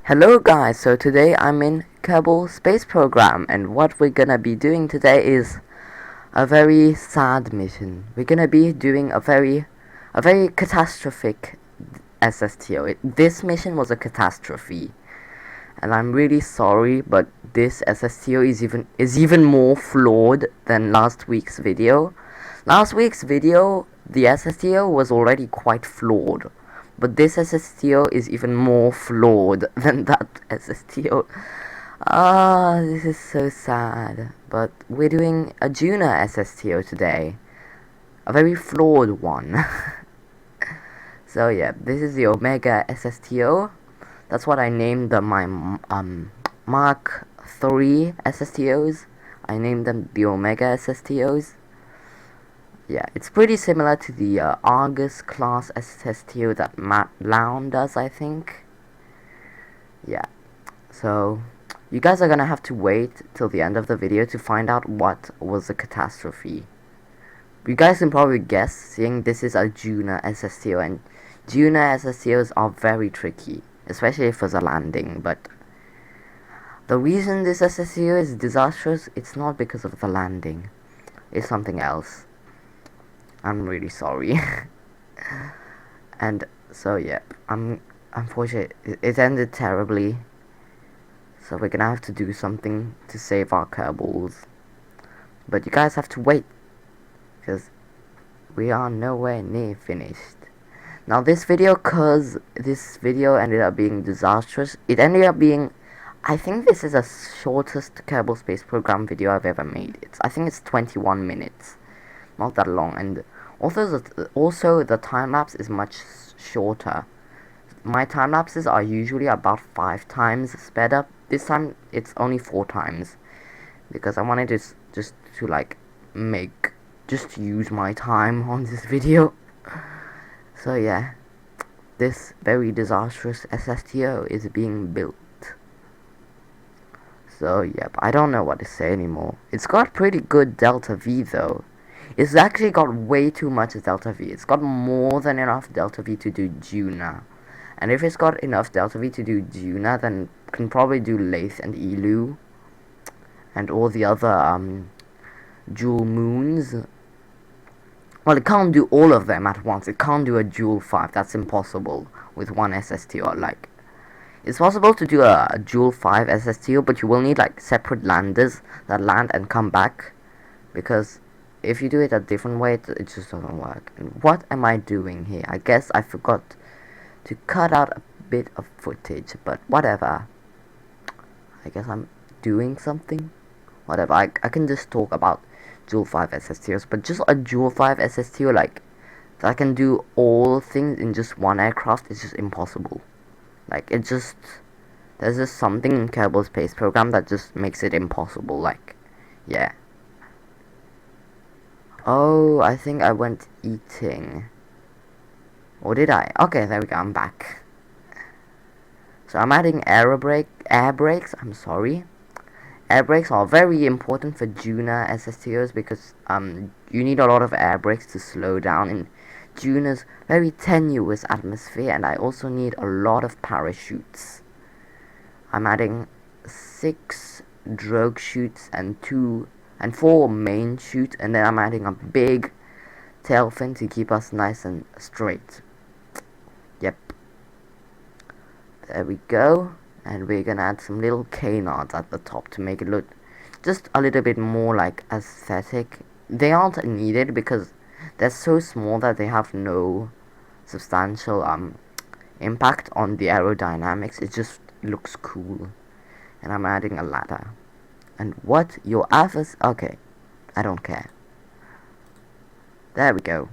Hello guys, so today I'm in Kerbal Space Program, and what we're gonna be doing today is a very sad mission. We're gonna be doing a very catastrophic SSTO. This mission was a catastrophe, and I'm really sorry, but this SSTO is even more flawed than last week's video. Last week's video, the SSTO was already quite flawed, but this SSTO is even more flawed than that SSTO. This is so sad. But we're doing a Duna SSTO today. A very flawed one. So yeah, this is the Omega SSTO. That's what I named my Mark III SSTOs. I named them the Omega SSTOs. Yeah, it's pretty similar to the Argus class SSTO that Matt Lown does, I think. Yeah, so you guys are gonna have to wait till the end of the video to find out what was the catastrophe. You guys can probably guess, seeing this is a Duna SSTO, and Duna SSTOs are very tricky, especially for the landing, but the reason this SSTO is disastrous, it's not because of the landing, it's something else. I'm really sorry. And so yeah, unfortunately it ended terribly, so we're gonna have to do something to save our Kerbals. But you guys have to wait, because we are nowhere near finished. Now this video, cause this video ended up being disastrous, it ended up being, I think this is the shortest Kerbal Space Program video I've ever made. I think it's 21 minutes. Not that long, and also the time lapse is much shorter. My time lapses are usually about 5 times sped up. This time it's only 4 times, because I wanted to just use my time on this video. So yeah, this very disastrous SSTO is being built. So yep, I don't know what to say anymore. It's got pretty good delta V though. It's actually got way too much delta V. It's got more than enough delta V to do Duna. And if it's got enough delta V to do Duna, then it can probably do Lathe and Elu. And all the other dual moons. Well, it can't do all of them at once. It can't do a dual 5. That's impossible with one SSTO. Like, it's possible to do a dual 5 SSTO, but you will need like separate landers that land and come back, because if you do it a different way, it just doesn't work. And what am I doing here? I guess I forgot to cut out a bit of footage, but whatever. I guess I'm doing something. Whatever, I can just talk about dual 5 SSTOs, but just a dual 5 SSTO like that can do all things in just one aircraft is just impossible. Like, there's just something in Kerbal Space Program that just makes it impossible. Like, yeah. Oh, I think I went eating. Or did I? Okay, there we go, I'm back. So I'm adding air brakes, I'm sorry. Air brakes are very important for Duna SSTOs, because you need a lot of air brakes to slow down in Duna's very tenuous atmosphere, and I also need a lot of parachutes. I'm adding 6 drogue chutes and 4 main chutes, and then I'm adding a big tail fin to keep us nice and straight. Yep. There we go. And we're gonna add some little canards at the top to make it look just a little bit more like aesthetic. They aren't needed because they're so small that they have no substantial impact on the aerodynamics. It just looks cool. And I'm adding a ladder. And what your alphas? Okay, I don't care. There we go.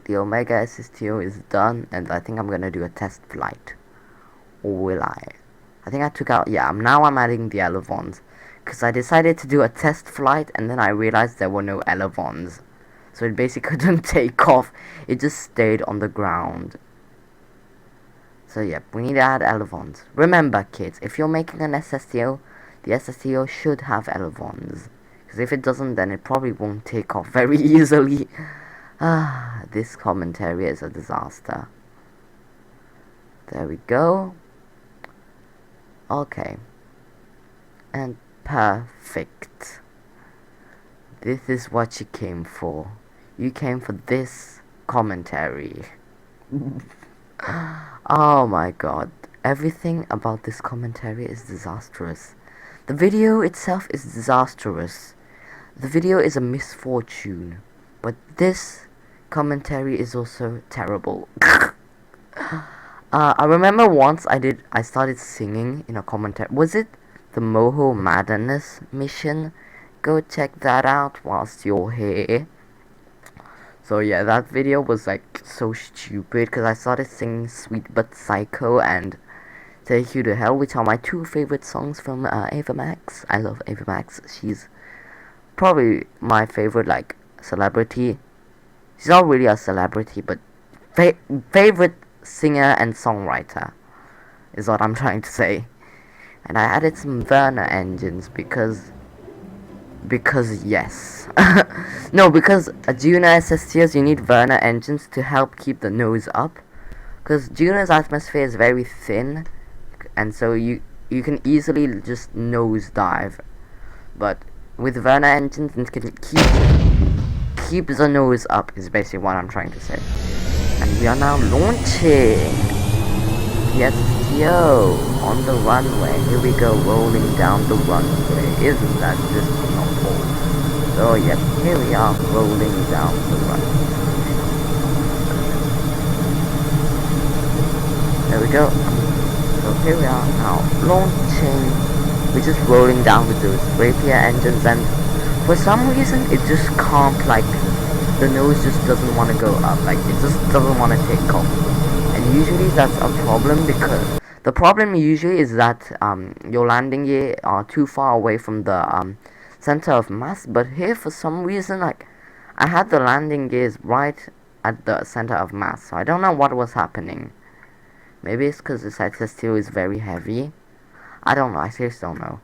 The Omega SSTO is done, and I think I'm gonna do a test flight. Or will I? I think I took out, yeah, now I'm adding the elevons, because I decided to do a test flight, and then I realized there were no elevons, so it basically couldn't take off. It just stayed on the ground. So yep, we need to add elevons. Remember kids, if you're making an SSTO, the SSTO should have elevons, because if it doesn't, then it probably won't take off very easily. This commentary is a disaster. There we go. Okay. And perfect. This is what you came for. You came for this commentary. Oh my god. Everything about this commentary is disastrous. The video itself is disastrous. The video is a misfortune. But this commentary is also terrible. I remember once I started singing in a commentary. Was it the Moho Madness mission? Go check that out whilst you're here. So yeah, that video was like so stupid because I started singing Sweet But Psycho and Take You to Hell, which are my two favorite songs from Ava Max. I love Ava Max. She's probably my favorite like celebrity. She's not really a celebrity, but favorite singer and songwriter is what I'm trying to say. And I added some Werner engines because yes. No, because a Duna SSTOs you need Werner engines to help keep the nose up. Because Duna's atmosphere is very thin, and so you can easily just nose dive. But with Werner engines, it can keep the nose up. Is basically what I'm trying to say. And we are now launching the SSTO on the runway. Here we go, rolling down the runway. Isn't that just awful? So yes, here we are, rolling down the runway. There we go. So here we are now, launching. We're just rolling down with those rapier engines, and for some reason it just can't, like, the nose just doesn't want to go up, like it just doesn't want to take off. And usually that's a problem, because the problem usually is that your landing gear are too far away from the center of mass. But here for some reason, like, I had the landing gears right at the center of mass, so I don't know what was happening. Maybe it's because this SSTO is very heavy. I don't know, I seriously don't know.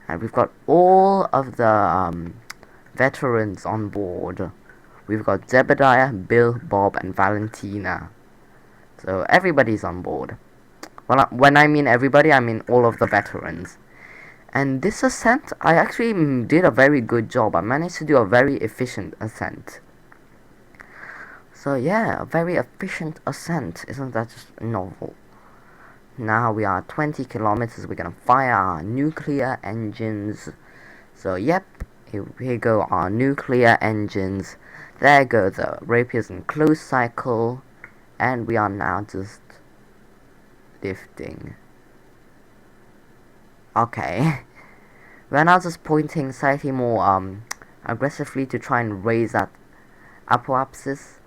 And we've got all of the veterans on board. We've got Zebediah, Bill, Bob, and Valentina. So everybody's on board. Well, when I mean everybody, I mean all of the veterans. And this ascent, I actually did a very good job. I managed to do a very efficient ascent. So yeah, a very efficient ascent. Isn't that just novel? Now we are 20 kilometers. We're gonna fire our nuclear engines. So yep, here go our nuclear engines. There go the rapiers in close cycle. And we are now just lifting. Okay. We're now just pointing slightly more aggressively to try and raise that apoapsis.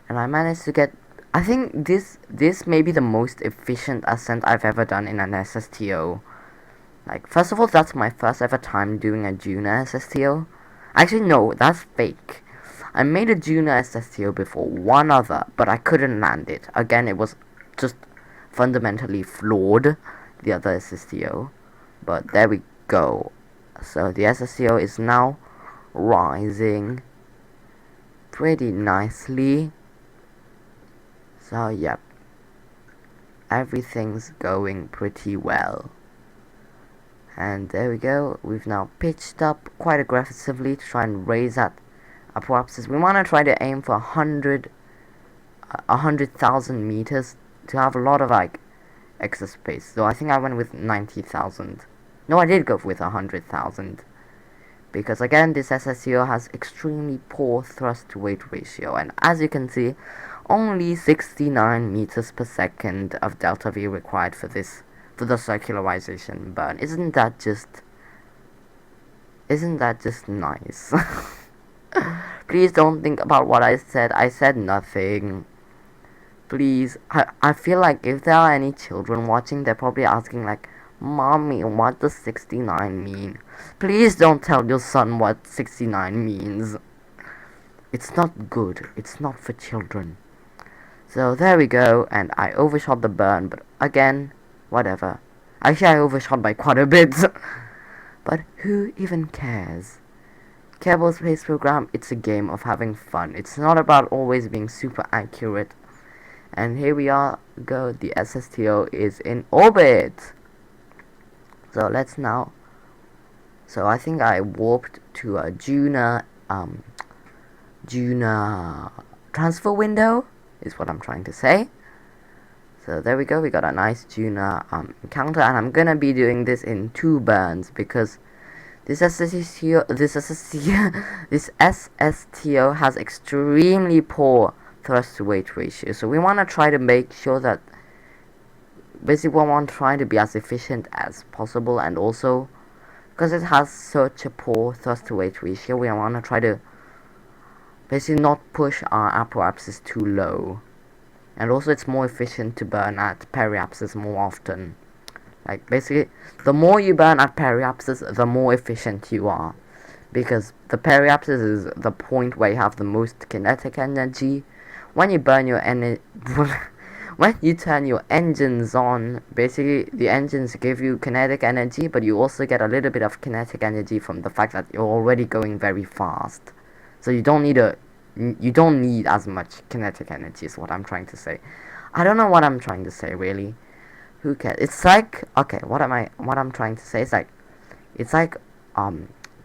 And I managed to get, I think this may be the most efficient ascent I've ever done in an SSTO. Like, first of all, that's my first ever time doing a Duna SSTO. Actually, no, that's fake. I made a Duna SSTO before, one other, but I couldn't land it. Again, it was just fundamentally flawed, the other SSTO. But there we go. So the SSTO is now rising pretty nicely. So yep, everything's going pretty well. And there we go, we've now pitched up quite aggressively to try and raise that apoapsis. We want to try to aim for 100,000 meters to have a lot of like extra space. So I think I went with 90,000. No, I did go with 100,000. Because again, this SSTO has extremely poor thrust to weight ratio. And as you can see, only 69 meters per second of delta V required for the circularization burn. Isn't that just nice? Please don't think about what I said. I said nothing. Please, I feel like if there are any children watching, they're probably asking like, Mommy, what does 69 mean? Please don't tell your son what 69 means. It's not good. It's not for children. So there we go, and I overshot the burn, but again, whatever. Actually, I overshot by quite a bit. But who even cares? Kerbal Space Program, it's a game of having fun. It's not about always being super accurate And here we are go, the SSTO is in orbit. So let's now, so I think I warped to a Duna transfer window is what I'm trying to say. So there we go, we got a nice Duna encounter, and I'm gonna be doing this in 2 burns because this SSTO has extremely poor thrust to weight ratio. So we want to try to make sure that basically we want to try to be as efficient as possible, and also because it has such a poor thrust to weight ratio, we want to try to basically not push our apoapsis too low. And also it's more efficient to burn at periapsis more often. Like basically, the more you burn at periapsis, the more efficient you are, because the periapsis is the point where you have the most kinetic energy. When you burn your when you turn your engines on, basically the engines give you kinetic energy, but you also get a little bit of kinetic energy from the fact that you're already going very fast. So you don't need as much kinetic energy is what I'm trying to say. I don't know what I'm trying to say really. Who cares? It's like, okay, what I'm trying to say is like, it's like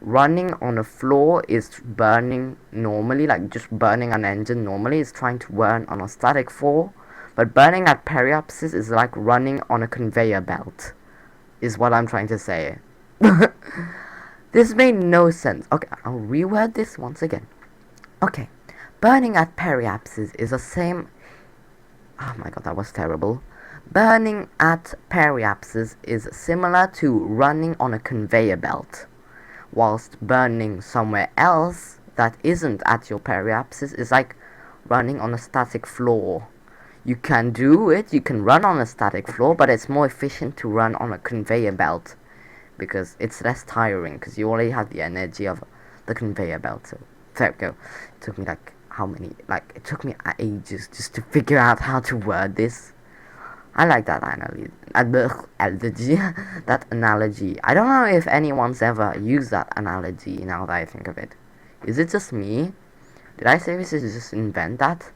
running on a floor is burning normally, like just burning an engine normally is trying to burn on a static floor, but burning at periapsis is like running on a conveyor belt, is what I'm trying to say. This made no sense. Okay, I'll reword this once again. Okay, burning at periapsis is the same. Oh my god, that was terrible. Burning at periapsis is similar to running on a conveyor belt, whilst burning somewhere else that isn't at your periapsis is like running on a static floor. You can do it, you can run on a static floor, but it's more efficient to run on a conveyor belt because it's less tiring because you already have the energy of the conveyor belt. So there we go. It took me it took me ages just to figure out how to word this. I like that analogy. That analogy. I don't know if anyone's ever used that analogy now that I think of it. Is it just me? Did I seriously just invent that?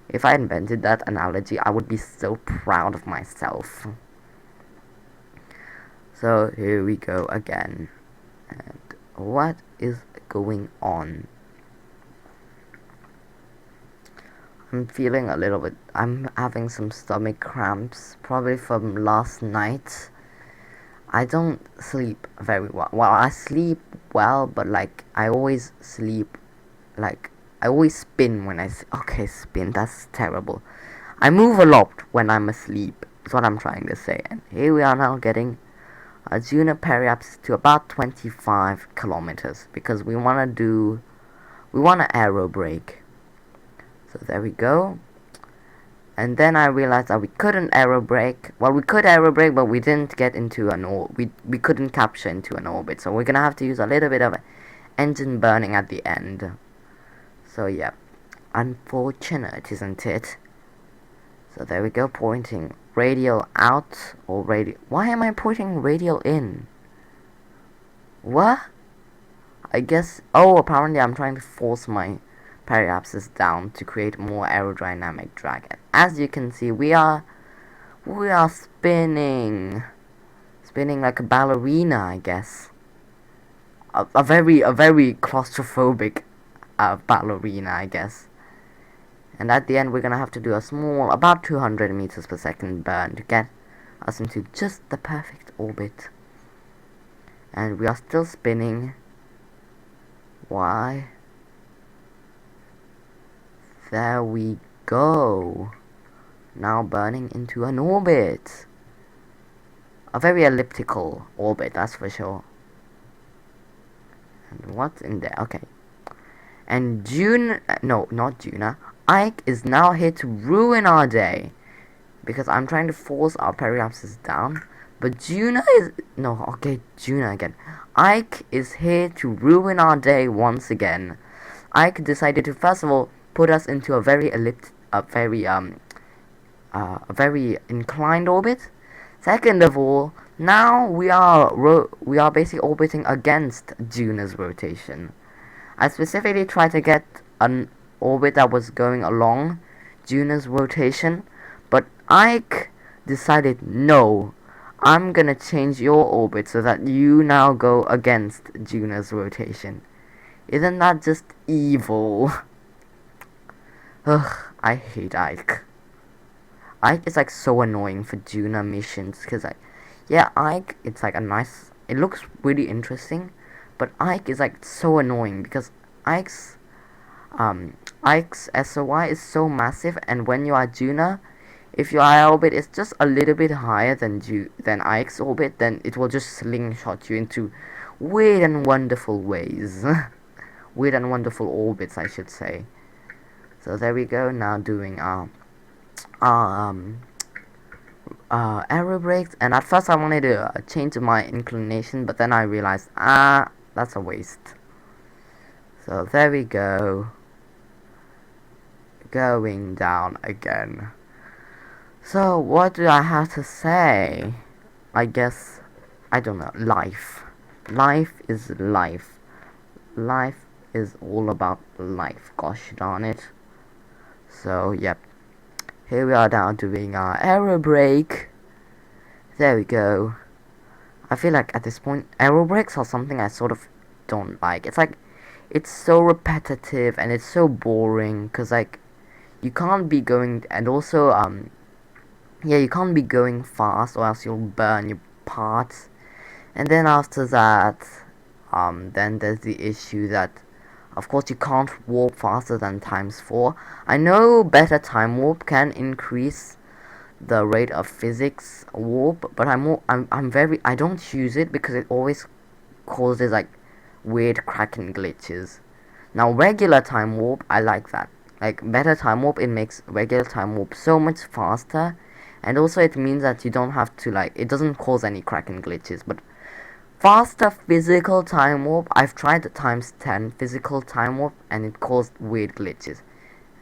If I invented that analogy, I would be so proud of myself. So here we go again. And what is going on? I'm feeling a little bit, I'm having some stomach cramps, probably from last night. I don't sleep very well. Well, I sleep well, but like, I always sleep, like, I always spin when okay, spin, that's terrible. I move a lot when I'm asleep, is what I'm trying to say. And here we are now getting a Duna periapsis to about 25 kilometers, because we want to aero brake. So there we go. And then I realized that we couldn't aero brake. Well, we could aero brake, but we didn't get into an orbit. We couldn't capture into an orbit. So we're gonna have to use a little bit of engine burning at the end. So yeah, unfortunate, isn't it? So there we go, pointing radial out or radial. Why am I pointing radial in? What? I guess. Oh, apparently I'm trying to force my periapsis down to create more aerodynamic drag. And as you can see, we are spinning like a ballerina, I guess. A very claustrophobic ballerina, I guess. And at the end, we're gonna have to do a small, about 200 meters per second burn to get us into just the perfect orbit. And we are still spinning. Why? There we go. Now burning into an orbit. A very elliptical orbit, that's for sure. And what's in there? Okay. And not Duna. Ike is now here to ruin our day. Because I'm trying to force our periapsis down. But Duna again. Ike is here to ruin our day once again. Ike decided to first of all put us into a very inclined orbit. Second of all, now we are basically orbiting against Duna's rotation. I specifically tried to get an orbit that was going along Duna's rotation, but Ike decided no, I'm gonna change your orbit so that you now go against Duna's rotation. Isn't that just evil? Ugh, I hate Ike. Ike is like so annoying for Duna missions because like, yeah, Ike, it's like a nice, it looks really interesting, but Ike is like so annoying because Ike's Ike's SOI is so massive, and when you are Duna, if your eye orbit is just a little bit higher than Ike's orbit, then it will just slingshot you into weird and wonderful ways. Weird and wonderful orbits, I should say. So there we go. Now doing our aero brakes, and at first I wanted to change my inclination, but then I realized that's a waste. So there we go. Going down again. So what do I have to say? I guess, I don't know, life. Life is life. Life is all about life, gosh darn it. So yep, here we are now doing our aero brake. There we go. I feel like at this point aero brakes are something I sort of don't like. It's like, it's so repetitive and it's so boring, cause like you can't be going, and also yeah, you can't be going fast or else you'll burn your parts. And then after that, then there's the issue that, of course, you can't warp faster than ×4. I know better time warp can increase the rate of physics warp, but I don't use it because it always causes like weird cracking glitches. Now regular time warp, I like that. Like better time warp, it makes regular time warp so much faster, and also it means that you don't have to like, it doesn't cause any cracking glitches. But faster physical time warp, I've tried the ×10 physical time warp and it caused weird glitches.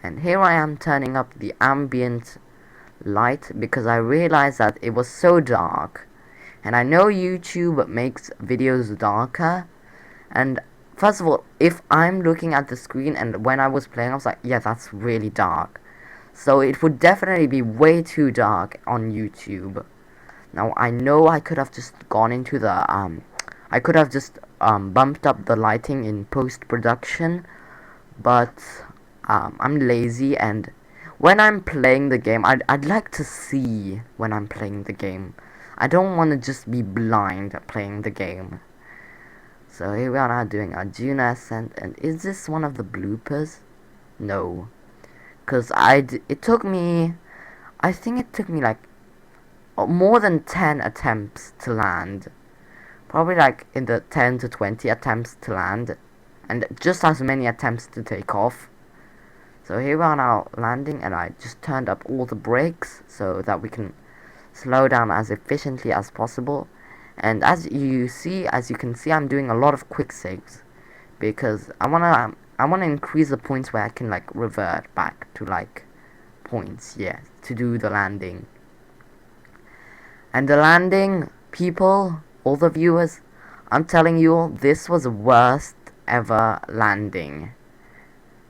And here I am turning up the ambient light because I realized that it was so dark, and I know YouTube makes videos darker, and first of all, if I'm looking at the screen and when I was playing I was like, yeah, that's really dark, so it would definitely be way too dark on YouTube. Now I know I could have just gone into the I could have just bumped up the lighting in post-production, but I'm lazy, and when I'm playing the game, I'd like to see when I'm playing the game. I don't want to just be blind playing the game. So here we are now doing our Duna ascent, and is this one of the bloopers? No, cause it took me, I think it took me like more than 10 attempts to land. Probably like in the 10 to 20 attempts to land, and just as many attempts to take off. So here we are now landing, and I just turned up all the brakes so that we can slow down as efficiently as possible. And as you can see, I'm doing a lot of quick saves because I wanna increase the points where I can like revert back to like points, yeah, to do the landing. And the landing, people, all the viewers, I'm telling you all, this was the worst ever landing.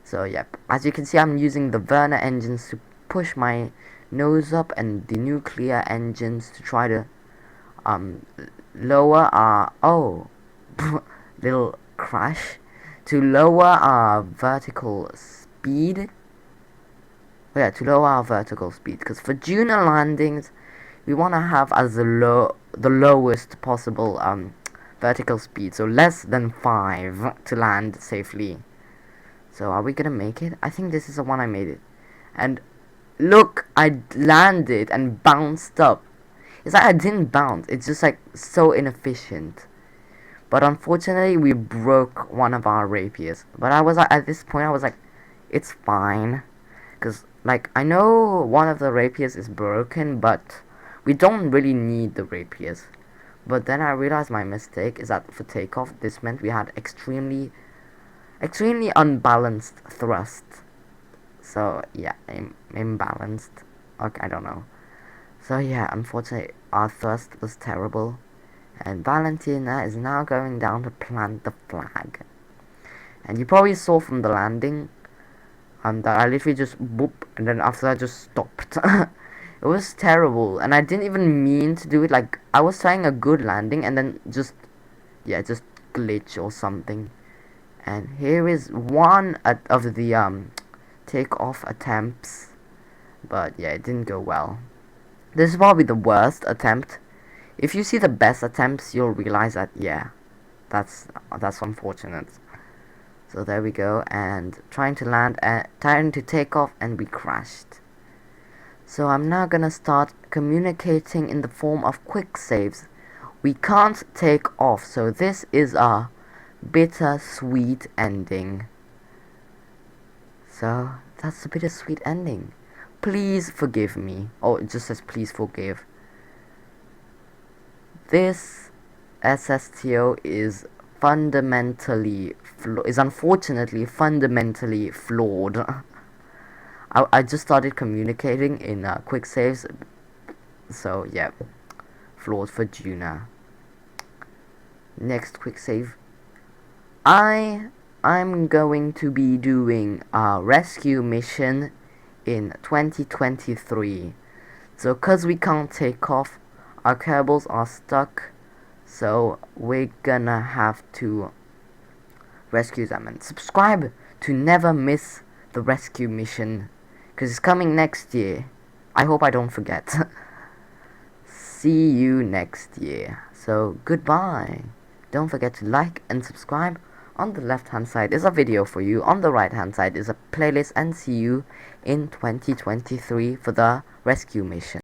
So yep, as you can see, I'm using the Werner engines to push my nose up, and the nuclear engines to try to lower our little crash, to lower our vertical speed. Oh, yeah, to lower our vertical speed, because for Duna landings we want to have as the lowest possible vertical speed, so less than 5 to land safely. So are we gonna make it? I think this is the one I made it. And look, I landed and bounced up. It's like I didn't bounce, it's just like so inefficient. But unfortunately we broke one of our rapiers. But I was like, at this point I was like, it's fine, because like I know one of the rapiers is broken, but we don't really need the rapiers. But then I realized my mistake is that for takeoff this meant we had extremely unbalanced thrust. So yeah, imbalanced. Okay, I don't know. So yeah, unfortunately our thrust was terrible, and Valentina is now going down to plant the flag. And you probably saw from the landing, that I literally just boop, and then after that just stopped. It was terrible, and I didn't even mean to do it. Like, I was trying a good landing, and then just glitch or something. And here is one of the takeoff attempts, but yeah, it didn't go well. This is probably the worst attempt. If you see the best attempts, you'll realize that yeah, that's unfortunate. So there we go, and trying to land and trying to take off, and we crashed. So I'm now gonna start communicating in the form of quick saves. We can't take off, so this is a bittersweet ending. So that's a bittersweet ending. Please forgive me. Oh, it just says please forgive. This SSTO is unfortunately fundamentally flawed. I just started communicating in quick saves, so yeah, flawed for Duna. Next quick save. I'm going to be doing a rescue mission in 2023. So cause we can't take off, our cables are stuck, so we're gonna have to rescue them. And subscribe to never miss the rescue mission, cause it's coming next year. I hope I don't forget. See you next year. So goodbye. Don't forget to like and subscribe. On the left hand side is a video for you, on the right hand side is a playlist, and see you in 2023 for the rescue mission.